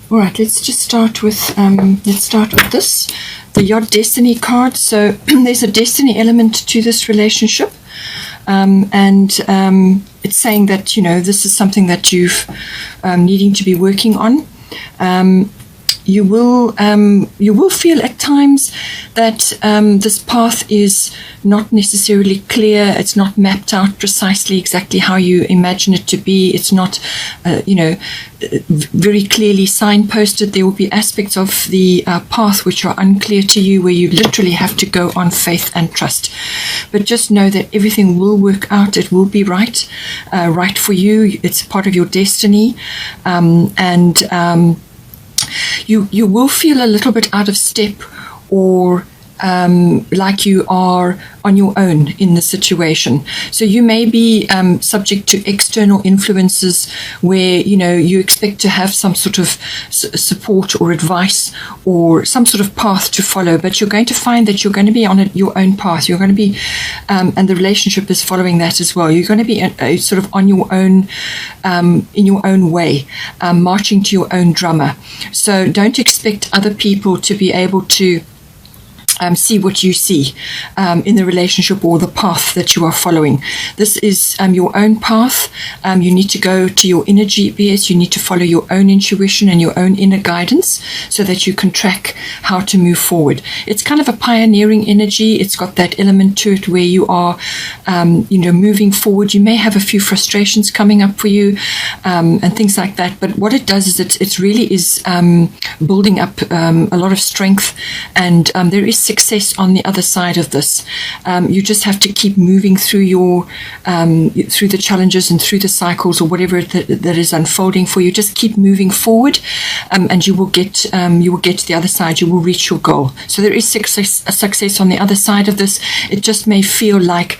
All right, let's start with this, the Yod Destiny card. So there's a destiny element to this relationship, and it's saying that this is something that you've needing to be working on. You will feel at times that this path is not necessarily clear. It's not mapped out precisely exactly how you imagine it to be. It's not, very clearly signposted. There will be aspects of the path which are unclear to you, where you literally have to go on faith and trust. But just know that everything will work out. It will be right for you. It's part of your destiny, You will feel a little bit out of step, or like you are on your own in the situation. So you may be subject to external influences where you expect to have some sort of support or advice or some sort of path to follow, but you're going to find that you're going to be on your own path. You're going to be, and the relationship is following that as well. You're going to be sort of on your own, in your own way, marching to your own drummer. So don't expect other people to be able to see what you see in the relationship or the path that you are following. This is your own path. You need to go to your inner GPS. You need to follow your own intuition and your own inner guidance so that you can track how to move forward. It's kind of a pioneering energy. It's got that element to it where you are, moving forward. You may have a few frustrations coming up for you and things like that. But what it does is it really is building up a lot of strength, and there is success on the other side of this. You just have to keep moving through through the challenges and through the cycles or whatever that is unfolding for you. Just keep moving forward, and you will get to the other side. You will reach your goal. So there is success on the other side of this. It just may feel like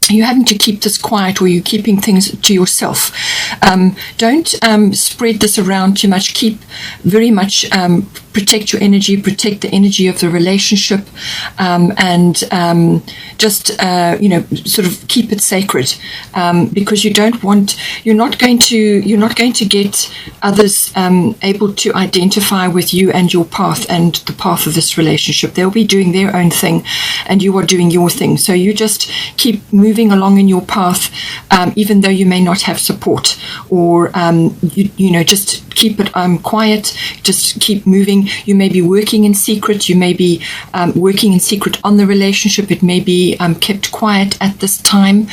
you're having to keep this quiet, or you're keeping things to yourself. Don't spread this around too much. Keep very much protect your energy, protect the energy of the relationship, and just sort of keep it sacred, because you're not going to get others able to identify with you and your path and the path of this relationship. They'll be doing their own thing, and you are doing your thing. So you just keep moving along in your path, even though you may not have support, or just keep it quiet. Just keep moving. You may be working in secret. You may be working in secret on the relationship. It may be kept quiet at this time,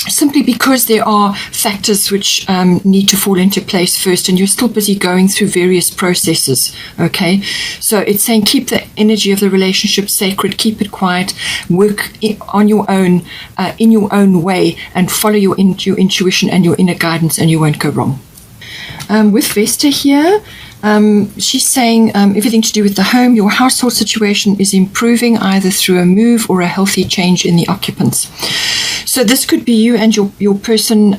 simply because there are factors which need to fall into place first, and you're still busy going through various processes. Okay, so it's saying keep the energy of the relationship sacred, keep it quiet, work on your own, in your own way, and follow your intuition and your inner guidance, and you won't go wrong. With Vesta here, she's saying everything to do with the home. Your household situation is improving either through a move or a healthy change in the occupants. So this could be you and your person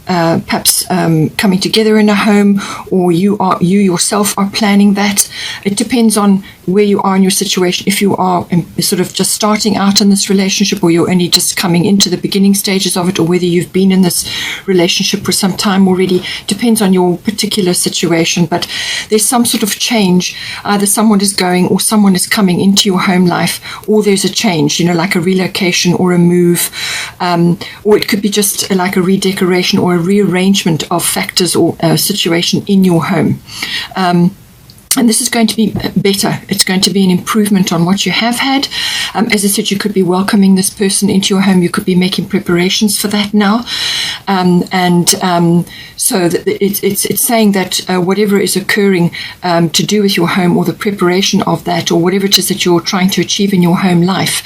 perhaps coming together in a home, or you yourself are planning that. It depends on where you are in your situation. If you are sort of just starting out in this relationship, or you're only just coming into the beginning stages of it, or whether you've been in this relationship for some time already, depends on your particular situation. But there's some sort of change. Either someone is going or someone is coming into your home life, or there's a change, like a relocation or a move, or it could be just like a redecoration or a rearrangement of factors or situation in your home. And this is going to be better. It's going to be an improvement on what you have had. As I said, you could be welcoming this person into your home. You could be making preparations for that now. So it's saying that whatever is occurring to do with your home, or the preparation of that, or whatever it is that you're trying to achieve in your home life,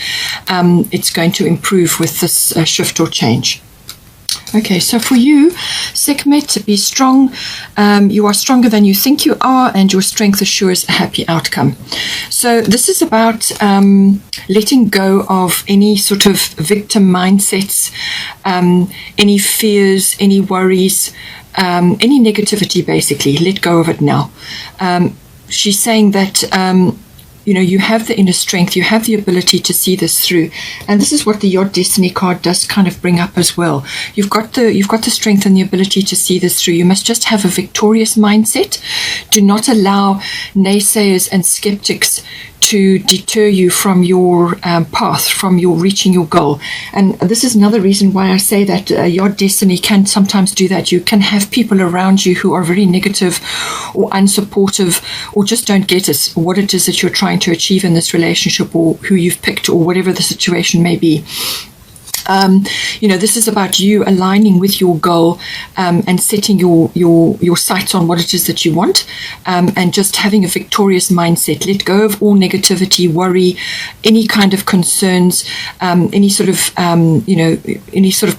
it's going to improve with this shift or change. Okay, so for you, Sekhmet, be strong. You are stronger than you think you are, and your strength assures a happy outcome. So this is about letting go of any sort of victim mindsets, any fears, any worries, any negativity, basically. Let go of it now. She's saying that you have the inner strength, you have the ability to see this through. And this is what the Your Destiny card does kind of bring up as well. You've got the strength and the ability to see this through. You must just have a victorious mindset. Do not allow naysayers and skeptics to deter you from your path, from your reaching your goal. And this is another reason why I say that your destiny can sometimes do that. You can have people around you who are very negative or unsupportive, or just don't get it, what it is that you're trying to achieve in this relationship, or who you've picked, or whatever the situation may be. This is about you aligning with your goal, and setting your sights on what it is that you want, and just having a victorious mindset. Let go of all negativity, worry, any kind of concerns, any sort of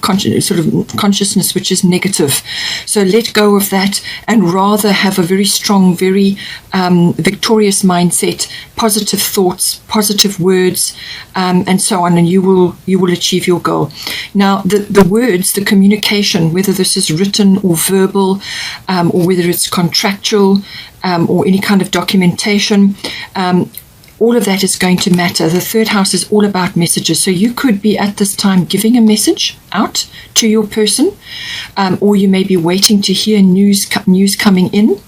consciousness which is negative. So let go of that, and rather have a very strong, very victorious mindset, positive thoughts, positive words, and so on, and you will achieve your goal. Now, the words, the communication, whether this is written or verbal, or whether it's contractual, or any kind of documentation, all of that is going to matter. The third house is all about messages. So you could be at this time giving a message out to your person, or you may be waiting to hear news coming in.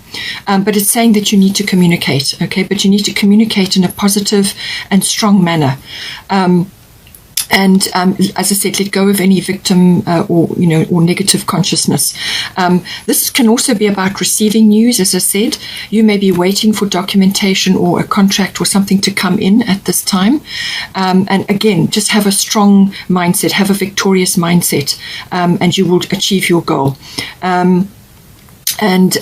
But it's saying that you need to communicate, okay? But you need to communicate in a positive and strong manner. And as I said, let go of any victim or negative consciousness. This can also be about receiving news. As I said, you may be waiting for documentation or a contract or something to come in at this time. And again, just have a strong mindset, have a victorious mindset, and you will achieve your goal. And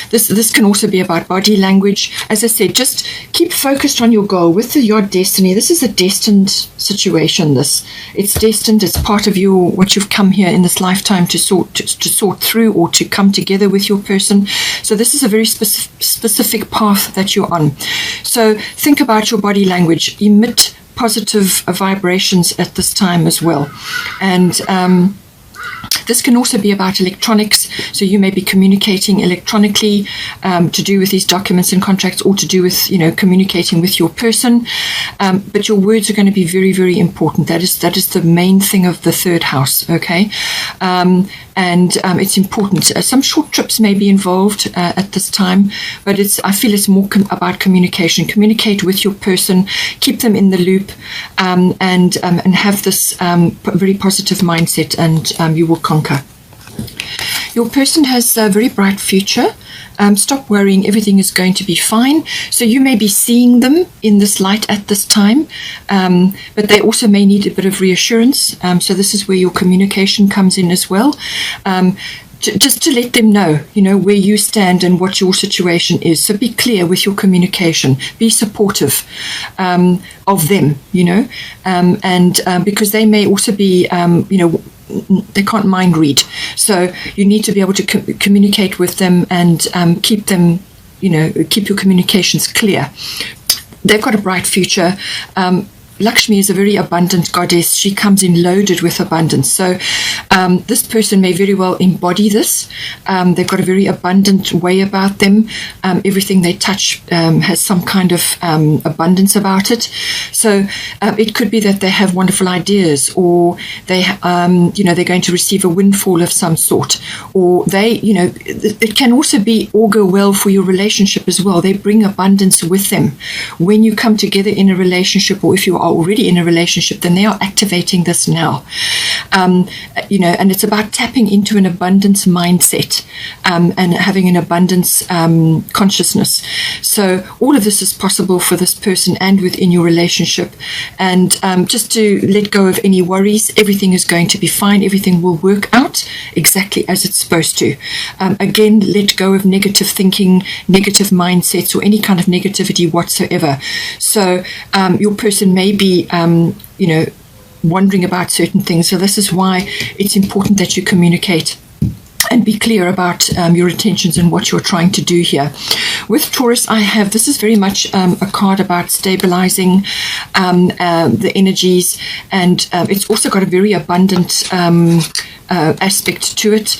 this can also be about body language. As I said, just keep focused on your goal. With your destiny, this is a destined situation. It's destined. It's part of what you've come here in this lifetime to sort through, or to come together with your person. So this is a very specific path that you're on. So think about your body language. Emit positive vibrations at this time as well. And this can also be about electronics. So you may be communicating electronically, to do with these documents and contracts, or to do with communicating with your person. But your words are going to be very, very important. That is the main thing of the third house. Okay, and it's important. Some short trips may be involved at this time, but I feel it's more about communication. Communicate with your person, keep them in the loop, and have this very positive mindset, and you will conquer. Your person has a very bright future. Stop worrying, everything is going to be fine. So you may be seeing them in this light at this time, but they also may need a bit of reassurance. So this is where your communication comes in as well. Just to let them know, where you stand and what your situation is. So be clear with your communication. Be supportive of them, and because they may also be, they can't mind read. So you need to be able to communicate with them, and keep them, keep your communications clear. They've got a bright future. Lakshmi is a very abundant goddess. She comes in loaded with abundance. So this person may very well embody this. They've got a very abundant way about them. Everything they touch has some kind of abundance about it. So it could be that they have wonderful ideas, or they're going to receive a windfall of some sort, or it can also be augur well for your relationship as well. They bring abundance with them. When you come together in a relationship, or if you are already in a relationship, then they are activating this now. And it's about tapping into an abundance mindset, and having an abundance consciousness. So all of this is possible for this person and within your relationship. And just to let go of any worries. Everything is going to be fine. Everything will work out exactly as it's supposed to. Again, let go of negative thinking, negative mindsets, or any kind of negativity whatsoever. So your person may be, wondering about certain things. So this is why it's important that you communicate and be clear about your intentions and what you're trying to do here. With Taurus, this is very much a card about stabilizing the energies, and it's also got a very abundant aspect to it.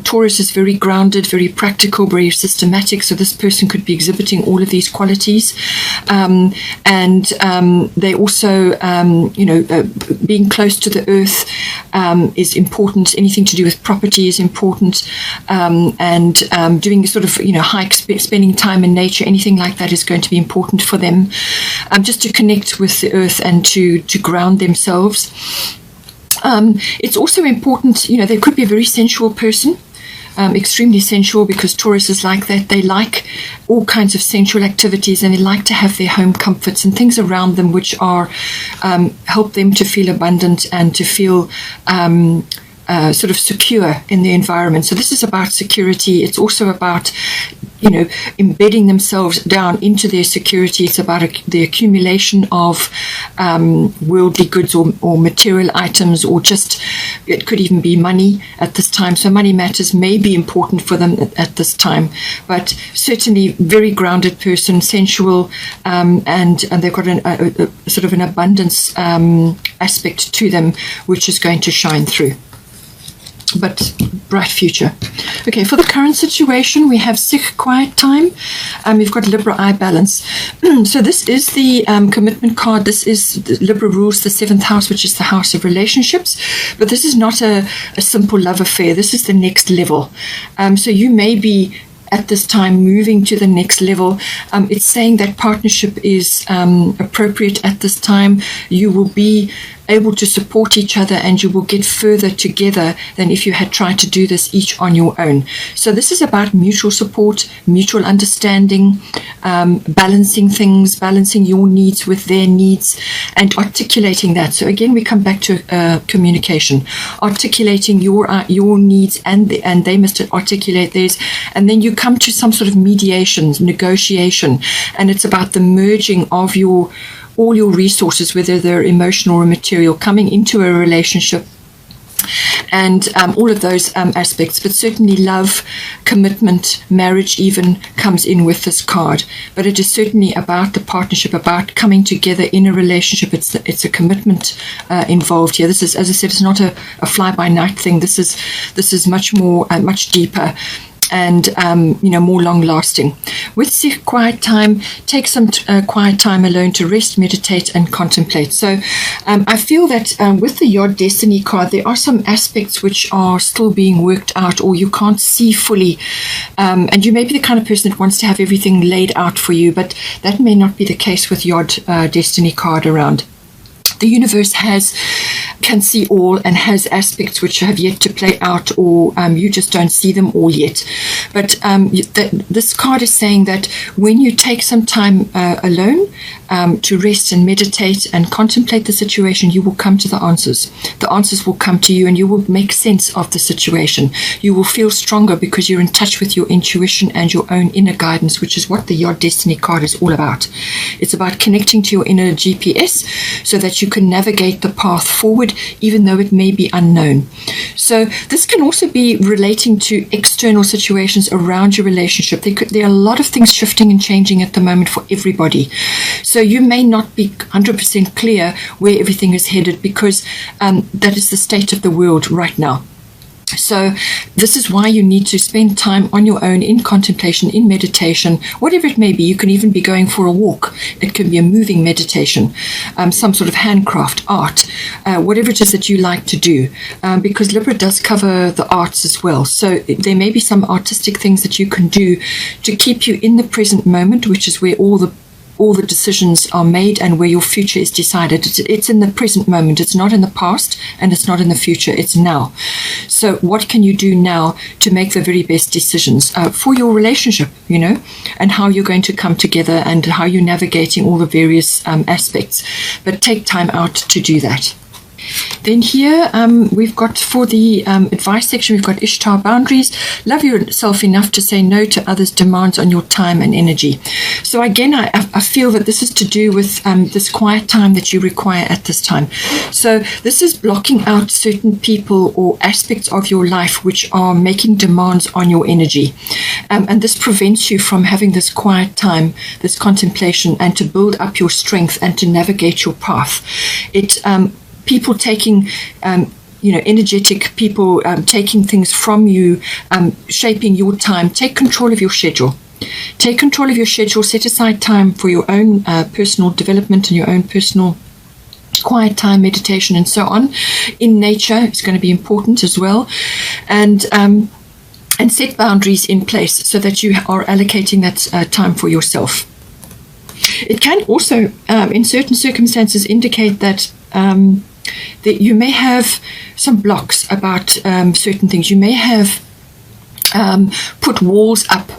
Taurus is very grounded, very practical, very systematic. So this person could be exhibiting all of these qualities. And they also, being close to the earth is important. Anything to do with property is important. And doing sort of, hikes, spending time in nature, anything like that is going to be important for them. Just to connect with the earth and to ground themselves. It's also important, they could be a very sensual person. Extremely sensual, because Taurus is like that. They like all kinds of sensual activities, and they like to have their home comforts and things around them which are help them to feel abundant and to feel sort of secure in the environment. So this is about security. It's also about embedding themselves down into their security. It's about the accumulation of worldly goods or material items, or just, it could even be money at this time. So money matters may be important for them at this time, but certainly very grounded person, sensual, and they've got a sort of an abundance aspect to them, which is going to shine through. But bright future. Okay, for the current situation, we have Sikh quiet time. We've got Libra eye balance. So this is the commitment card. This is Libra rules the 7th house, which is the house of relationships. But this is not a simple love affair. This is the next level. So you may be at this time moving to the next level. It's saying that partnership is appropriate at this time. You will be able to support each other, and you will get further together than if you had tried to do this each on your own. So this is about mutual support, mutual understanding, balancing things, balancing your needs with their needs, and articulating that. So again, we come back to communication, articulating your needs, and they must articulate theirs, and then you come to some sort of mediation, negotiation, and it's about the merging of all your resources, whether they're emotional or material, coming into a relationship, and all of those aspects. But certainly love, commitment, marriage even comes in with this card. But it is certainly about the partnership, about coming together in a relationship. It's a commitment involved here. This is, as I said, it's not a fly-by-night thing. This is much more, much deeper, and more long-lasting. With Sikh quiet time, take some quiet time alone to rest, meditate, and contemplate. So I feel that with the Yod Destiny card, there are some aspects which are still being worked out, or you can't see fully. And you may be the kind of person that wants to have everything laid out for you, but that may not be the case with Yod Destiny card around. The universe can see all and has aspects which have yet to play out, or you just don't see them all yet. But this card is saying that when you take some time alone to rest and meditate and contemplate the situation, you will come to the answers. The answers will come to you, and you will make sense of the situation. You will feel stronger because you're in touch with your intuition and your own inner guidance, which is what the Yod Destiny card is all about. It's about connecting to your inner GPS so that you can navigate the path forward, even though it may be unknown. So this can also be relating to external situations around your relationship. There are a lot of things shifting and changing at the moment for everybody. So you may not be 100% clear where everything is headed, because that is the state of the world right now. So this is why you need to spend time on your own in contemplation, in meditation, whatever it may be. You can even be going for a walk. It can be a moving meditation, some sort of handcraft, art, whatever it is that you like to do, because Libra does cover the arts as well. So there may be some artistic things that you can do to keep you in the present moment, which is where all the decisions are made and where your future is decided. It's in the present moment. It's not in the past, and it's not in the future. It's now. So what can you do now to make the very best decisions for your relationship, and how you're going to come together and how you're navigating all the various aspects. But take time out to do that. Then here we've got, for the advice section, we've got Ishtar boundaries. Love yourself enough to say no to others' demands on your time and energy. So again, I feel that this is to do with this quiet time that you require at this time. So this is blocking out certain people or aspects of your life which are making demands on your energy. And this prevents you from having this quiet time, this contemplation, and to build up your strength and to navigate your path. People taking energetic people taking things from you, shaping your time. Take control of your schedule. Take control of your schedule. Set aside time for your own personal development and your own personal quiet time, meditation, and so on. In nature, it's going to be important as well. And set boundaries in place so that you are allocating that time for yourself. It can also, in certain circumstances, indicate that you may have some blocks about certain things. You may have put walls up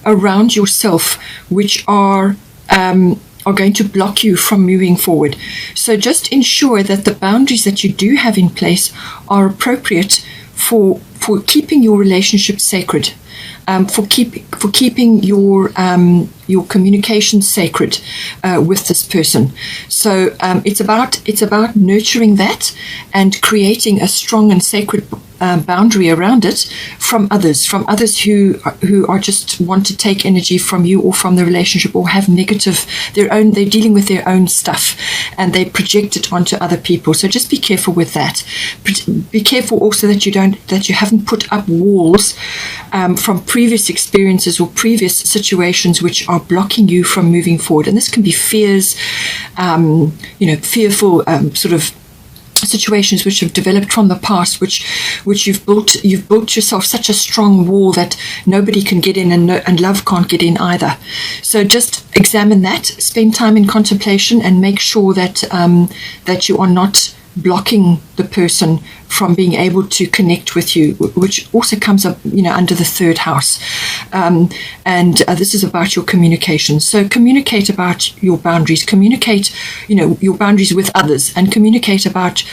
around yourself which are going to block you from moving forward. So just ensure that the boundaries that you do have in place are appropriate for keeping your relationship sacred, for keeping your communication sacred with this person. So it's about nurturing that and creating a strong and sacred boundary around it from others who are just want to take energy from you or from the relationship, or have negative they're dealing with their own stuff and they project it onto other people. So just be careful with that. Be careful also that you haven't put up walls from previous experiences or previous situations which are blocking you from moving forward. And this can be fears, fearful sort of situations which have developed from the past, which you've built yourself such a strong wall that nobody can get in, and love can't get in either. So just examine that, spend time in contemplation, and make sure that that you are not blocking the person from being able to connect with you, which also comes up, under the third house. And this is about your communication. So communicate about your boundaries. Communicate, your boundaries with others, and communicate about,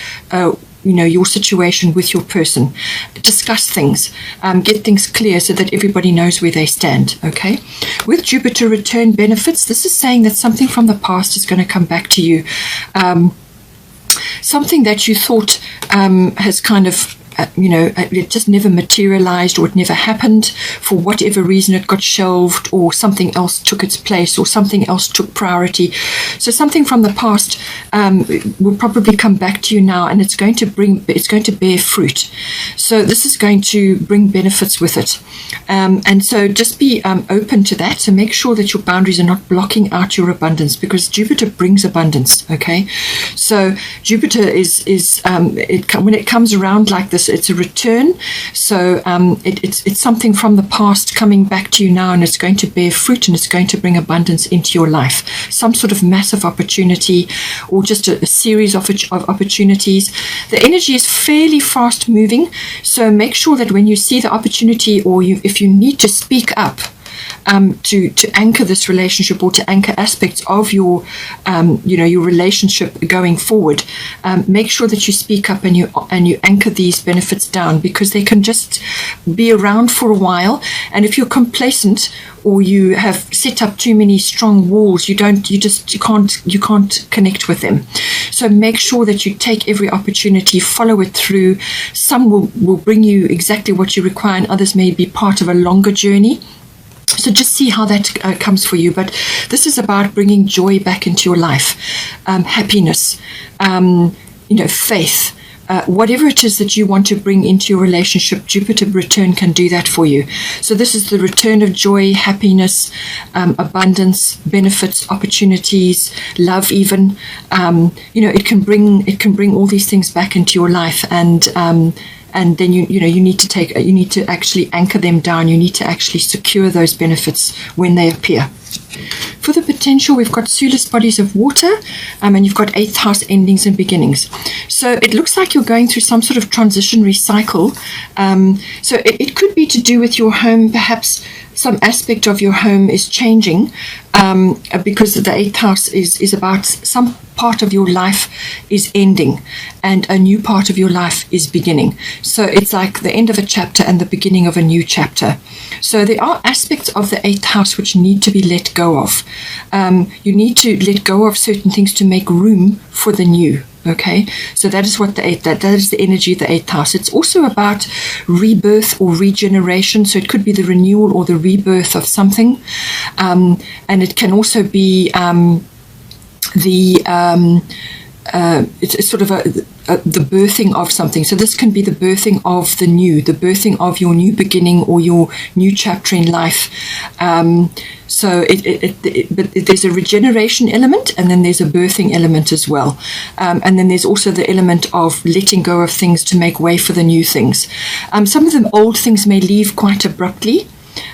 your situation with your person. Discuss things, get things clear so that everybody knows where they stand. Okay. With Jupiter return benefits, this is saying that something from the past is going to come back to you. Something that you thought has kind of, it just never materialized, or it never happened for whatever reason. It got shelved, or something else took its place, or something else took priority. So something from the past will probably come back to you now, and it's going to bear fruit. So this is going to bring benefits with it. And so just be open to that. So make sure that your boundaries are not blocking out your abundance, because Jupiter brings abundance. Okay. So Jupiter is when it comes around like this, it's a return. So it's something from the past coming back to you now, and it's going to bear fruit, and it's going to bring abundance into your life. Some sort of massive opportunity, or just a series of opportunities. The energy is fairly fast moving, so make sure that when you see the opportunity, or if you need to speak up to anchor this relationship, or to anchor aspects of your your relationship going forward, make sure that you speak up and you anchor these benefits down, because they can just be around for a while. And if you're complacent, or you have set up too many strong walls, you can't connect with them. So make sure that you take every opportunity, follow it through. Some will bring you exactly what you require, and others may be part of a longer journey. So just see how that comes for you. But this is about bringing joy back into your life, happiness, faith, whatever it is that you want to bring into your relationship. Jupiter return can do that for you. So this is the return of joy, happiness, abundance, benefits, opportunities, love. Even it can bring all these things back into your life, and then you need to actually anchor them down. You need to actually secure those benefits when they appear. For the potential, we've got Sulis bodies of water, and you've got 8th house endings and beginnings. So it looks like you're going through some sort of transitionary cycle. So it could be to do with your home. Perhaps some aspect of your home is changing, because the 8th house is about some part of your life is ending and a new part of your life is beginning. So it's like the end of a chapter and the beginning of a new chapter. So there are aspects of the 8th house which need to be let go of. You need to let go of certain things to make room for the new. Okay, so that is what that is the energy of the 8th house. It's also about rebirth or regeneration. So it could be the renewal or the rebirth of something, and it can also be it's sort of the birthing of something. So this can be the birthing of the new, the birthing of your new beginning or your new chapter in life. So but there's a regeneration element, and then there's a birthing element as well. And then there's also the element of letting go of things to make way for the new things. Some of the old things may leave quite abruptly.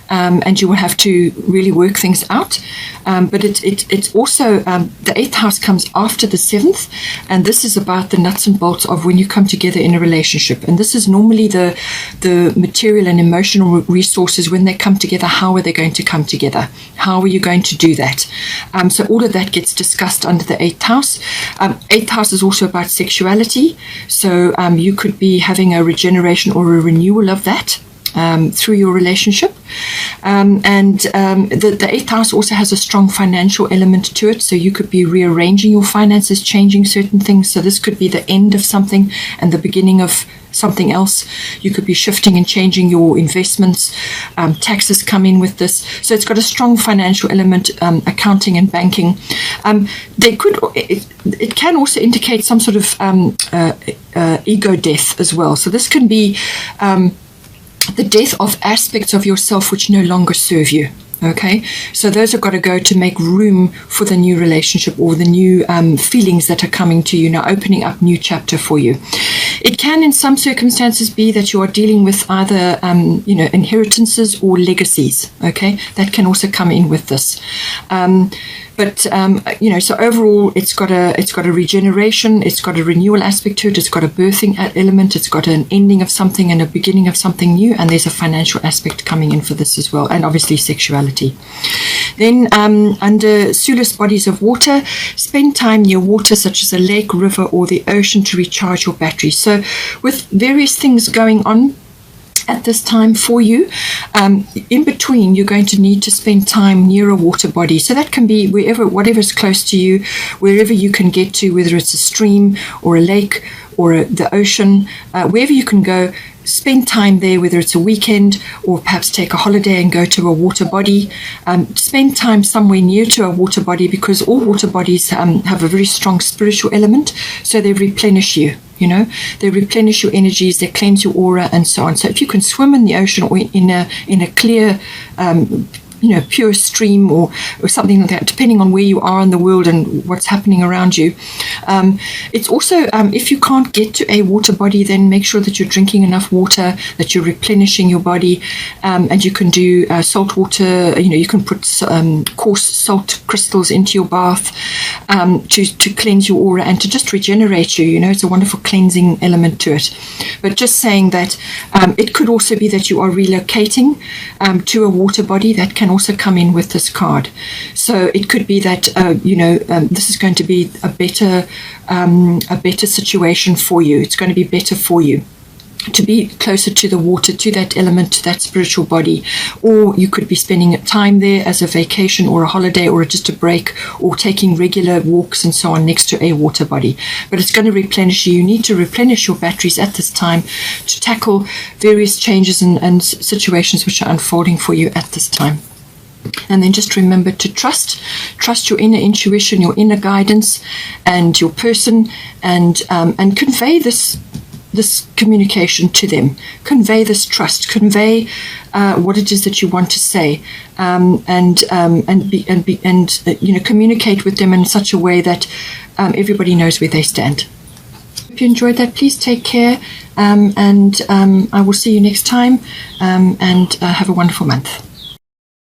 And you will have to really work things out. But it's also, the 8th house comes after the 7th, and this is about the nuts and bolts of when you come together in a relationship. And this is normally the material and emotional resources when they come together. How are they going to come together? How are you going to do that? So all of that gets discussed under the 8th house. 8th house is also about sexuality. So you could be having a regeneration or a renewal of that. Through your relationship. The 8th house also has a strong financial element to it. So you could be rearranging your finances, changing certain things. So this could be the end of something and the beginning of something else. You could be shifting and changing your investments. Taxes come in with this. So it's got a strong financial element, accounting and banking. It can also indicate some sort of ego death as well. So this can be the death of aspects of yourself which no longer serve you. Okay, so those have got to go to make room for the new relationship or the new feelings that are coming to you now, opening up new chapter for you. It can, in some circumstances, be that you are dealing with either, inheritances or legacies. Okay, that can also come in with this. So overall, it's got a regeneration, it's got a renewal aspect to it, it's got a birthing element, it's got an ending of something and a beginning of something new, and there's a financial aspect coming in for this as well, and obviously sexuality. Then under Sulis bodies of water, spend time near water such as a lake, river, or the ocean to recharge your batteries. So with various things going on at this time for you, in between you're going to need to spend time near a water body. So that can be whatever's close to you, wherever you can get to, whether it's a stream or a lake or the ocean, wherever you can go. Spend time there, whether it's a weekend or perhaps take a holiday and go to a water body. Spend time somewhere near to a water body, because all water bodies have a very strong spiritual element, so they replenish you. They replenish your energies, they cleanse your aura, and so on. So if you can swim in the ocean or in a clear pure stream or something like that, depending on where you are in the world and what's happening around you. It's also, if you can't get to a water body, then make sure that you're drinking enough water, that you're replenishing your body, and you can do salt water. You can put coarse salt crystals into your bath to cleanse your aura and to just regenerate you. It's a wonderful cleansing element to it. But just saying that it could also be that you are relocating to a water body. That can also come in with this card. So it could be that this is going to be a better situation for you. It's going to be better for you to be closer to the water, to that element, to that spiritual body. Or you could be spending time there as a vacation or a holiday or just a break, or taking regular walks and so on next to a water body. But it's going to replenish you. You need to replenish your batteries at this time to tackle various changes and situations which are unfolding for you at this time. And then just remember to trust your inner intuition, your inner guidance, and your person, and convey this communication to them. Convey this trust. Convey what it is that you want to say, and communicate with them in such a way that everybody knows where they stand. If you enjoyed that, please take care, and I will see you next time. And have a wonderful month.